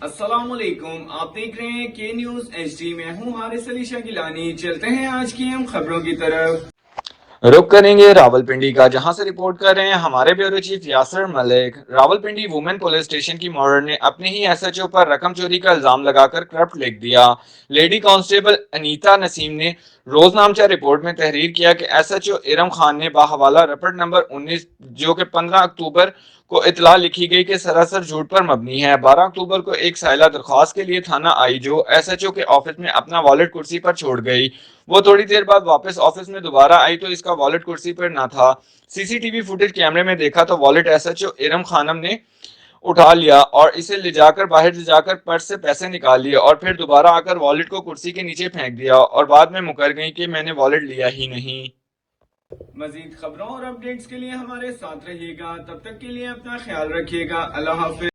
अस्सलाम वालेकुम, आप देख रहे हैं के न्यूज HD। मैं हूं हारिस अली शागिलानी। चलते हैं आज की हम खबरों की तरफ। रुक करेंगे रावलपिंडी का, जहां से रिपोर्ट कर रहे हैं हमारे bureau chief Yasir Malik. Rawalpindi women police station की मॉडर ने अपने ही SHO पर रकम चोरी का इल्जाम लगाकर करप्ट लिख दिया। लेडी कांस्टेबल अनीता नसीम ने रोजनामचा रिपोर्ट में तहरीर किया कि SHO इरम खान ने बाहवाला रपट नंबर 19 जो कि 15 अक्टूबर को इतला लिखी गई कि सरासर झूठ पर मबनी है। 12 अक्टूबर को एक साइला दरख्वास्त के लिए थाना आई, जो SHO के ऑफिस में अपना वॉलेट कुर्सी पर छोड़ गई। वो थोड़ी देर बाद वापस ऑफिस में दोबारा आई तो इसका वॉलेट कुर्सी पर ना था। CCTV फुटेज कैमरे में देखा तो वॉलेट SHO इरम खानम ने उठा लिया और इसे बाहर ले जाकर पर्स से पैसे निकाल लिए और फिर दोबारा आकर वॉलेट को कुर्सी के नीचे फेंक दिया और बाद में मुकर गई कि मैंने वॉलेट लिया ही नहीं। मजीद खबरों और अपडेट्स के लिए हमारे साथ रहिएगा। तब तक के लिए अपना ख्याल रखिएगा। अल्लाह हाफिज।